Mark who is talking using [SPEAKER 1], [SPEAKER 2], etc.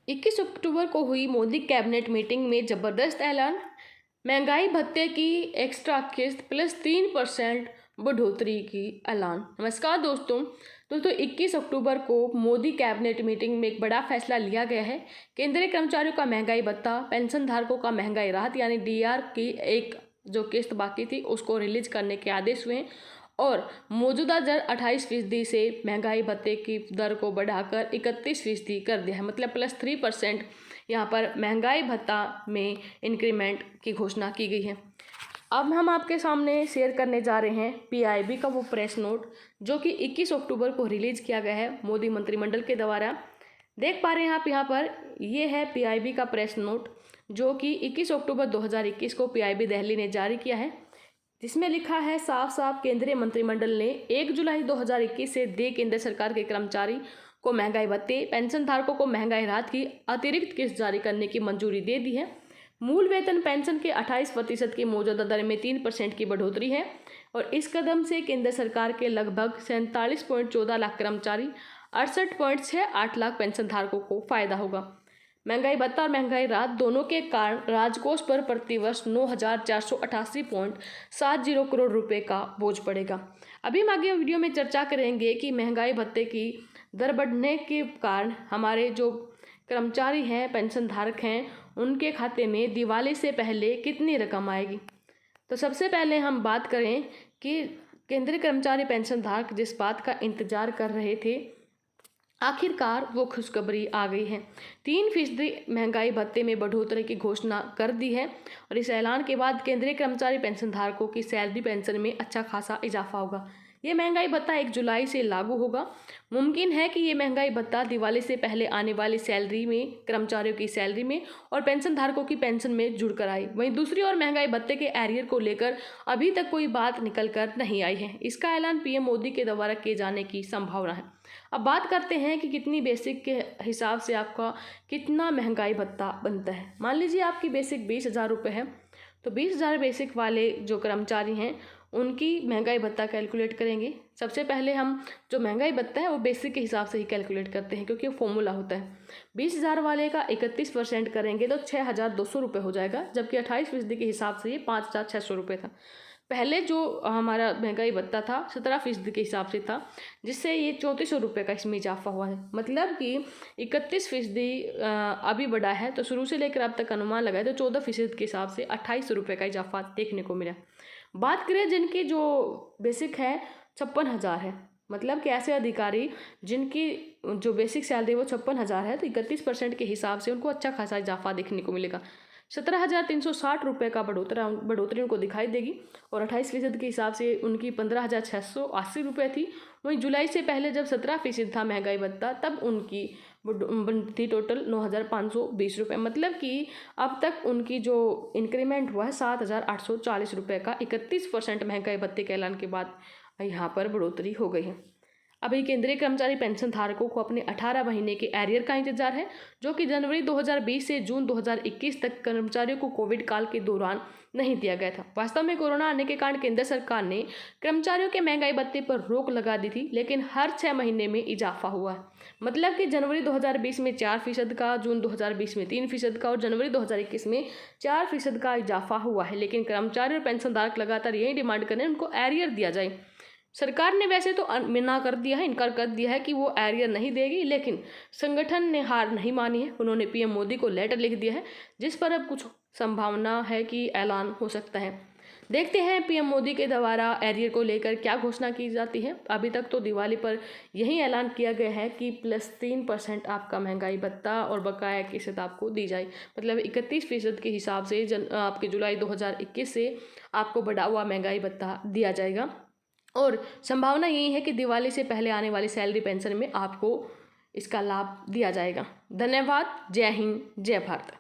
[SPEAKER 1] 21 अक्टूबर को हुई Modi cabinet meeting में जबरदस्त ऐलान, महंगाई भत्ते की एक्स्ट्रा किस्त प्लस 3% बढ़ोतरी की ऐलान। नमस्कार दोस्तों 21 अक्टूबर को मोदी कैबिनेट मीटिंग में एक बड़ा फैसला लिया गया है। केंद्रीय कर्मचारियों का महंगाई भत्ता, पेंशन धारकों का महंगाई राहत यानी डीआर की एक जो किस्त बाकी थी उसको रिलीज करने के आदेश हुए और मौजूदा दर 28% से महंगाई भत्ते की दर को बढ़ाकर 31% कर दिया है। मतलब प्लस 3% यहाँ पर महंगाई भत्ता में इंक्रीमेंट की घोषणा की गई है। अब हम आपके सामने शेयर करने जा रहे हैं पीआईबी का वो प्रेस नोट जो कि 21 अक्टूबर को रिलीज किया गया है मोदी मंत्रिमंडल के द्वारा। देख पा रहे हैं आप यहाँ पर, ये है पीआईबी का प्रेस नोट जो कि 21 अक्टूबर 2021 को पीआईबी दिल्ली ने जारी किया है, जिसमें लिखा है साफ साफ केंद्रीय मंत्रिमंडल ने 1 जुलाई 2021 से दे केंद्र सरकार के कर्मचारी को महंगाई भत्ते, पेंशन धारकों को महंगाई राहत की अतिरिक्त किस्त जारी करने की मंजूरी दे दी है। मूल वेतन पेंशन के 28% की मौजूदा दर में 3% की बढ़ोतरी है और इस कदम से केंद्र सरकार के लगभग 47.14 लाख कर्मचारी, 68.68 लाख पेंशन धारकों को फायदा होगा। महंगाई भत्ता और महंगाई राहत दोनों के कारण राजकोष पर प्रतिवर्ष 9,488.70 करोड़ रुपए का बोझ पड़ेगा। अभी हम आगे वीडियो में चर्चा करेंगे कि महंगाई भत्ते की दर बढ़ने के कारण हमारे जो कर्मचारी हैं, पेंशन धारक हैं, उनके खाते में दिवाली से पहले कितनी रकम आएगी। तो सबसे पहले हम बात करें कि केंद्रीय कर्मचारी पेंशन धारक जिस बात का इंतजार कर रहे थे, आखिरकार वो खुशखबरी आ गई है। 3% महंगाई भत्ते में बढ़ोतरी की घोषणा कर दी है और इस ऐलान के बाद केंद्रीय कर्मचारी पेंशन धारकों की सैलरी पेंशन में अच्छा खासा इजाफा होगा। ये महंगाई भत्ता 1 जुलाई से लागू होगा। मुमकिन है कि ये महंगाई भत्ता दिवाली से पहले आने वाली सैलरी में, कर्मचारियों की सैलरी में और पेंशन धारकों की पेंशन में जुड़कर आए। वहीं दूसरी ओर महंगाई भत्ते के एरियर को लेकर अभी तक कोई बात निकल कर नहीं आई है। इसका ऐलान पीएम मोदी के द्वारा किए जाने की संभावना है। अब बात करते हैं कि कितनी बेसिक के हिसाब से आपका कितना महंगाई भत्ता बनता है। मान लीजिए आपकी बेसिक 20,000 रुपये है, तो 20,000 बेसिक वाले जो कर्मचारी हैं उनकी महंगाई भत्ता कैलकुलेट करेंगे। सबसे पहले हम जो महंगाई भत्ता है वो बेसिक के हिसाब से ही कैलकुलेट करते हैं क्योंकि वो फॉर्मूला होता है। 20,000 वाले का 31% करेंगे तो 6,200 रुपये हो जाएगा, जबकि 28% के हिसाब से ये 5,600 रुपये था। पहले जो हमारा महंगाई भत्ता था 17% के हिसाब से था, जिससे ये 3,400 रुपये का इसमें इजाफा हुआ है। मतलब कि 31% अभी बढ़ा है, तो शुरू से लेकर अब तक अनुमान लगाए तो 14% के हिसाब से 2,800 रुपये का इजाफा देखने को मिला। बात करें जिनकी जो बेसिक है 56,000 है, मतलब कि ऐसे अधिकारी जिनकी जो बेसिक सैलरी वो 56,000 है, तो 31% के हिसाब से उनको अच्छा खासा इजाफा देखने को मिलेगा। 17,360 रुपये का बढ़ोतरी उनको दिखाई देगी और 28% के हिसाब से उनकी 15,680 रुपये थी। वहीं जुलाई से पहले जब 17% था महंगाई भत्ता, तब उनकी थी टोटल 9,520 रुपये। मतलब कि अब तक उनकी जो इंक्रीमेंट हुआ है 7,840 रुपये का 31% महंगाई भत्ते के ऐलान के बाद यहाँ पर बढ़ोतरी हो गई है। अभी केंद्रीय कर्मचारी पेंशन धारकों को अपने 18 महीने के एरियर का इंतजार है, जो कि जनवरी 2020 से जून 2021 तक कर्मचारियों को कोविड काल के दौरान नहीं दिया गया था। वास्तव में कोरोना आने के कारण केंद्र सरकार ने कर्मचारियों के महंगाई भत्ते पर रोक लगा दी थी, लेकिन हर 6 महीने में इजाफा हुआ है। मतलब कि जनवरी 2020 में 4% का, जून 2020 में 3% का और जनवरी 2021 में 4% का इजाफा हुआ है। लेकिन कर्मचारी और पेंशन धारक लगातार यही डिमांड कर रहे हैं उनको एरियर दिया जाए। सरकार ने वैसे तो मना कर दिया है, इनकार कर दिया है कि वो एरियर नहीं देगी, लेकिन संगठन ने हार नहीं मानी है। उन्होंने पीएम मोदी को लेटर लिख दिया है, जिस पर अब कुछ संभावना है कि ऐलान हो सकता है। देखते हैं पीएम मोदी के द्वारा एरियर को लेकर क्या घोषणा की जाती है। अभी तक तो दिवाली पर यही ऐलान किया गया है कि प्लस 3% आपका महंगाई भत्ता और बकाया किस्त आपको दी जाए। मतलब 31% के हिसाब से आपके जुलाई 2021 से आपको बढ़ा हुआ महंगाई भत्ता दिया जाएगा और संभावना यही है कि दिवाली से पहले आने वाली सैलरी पेंशन में आपको इसका लाभ दिया जाएगा। धन्यवाद। जय हिंद, जय भारत।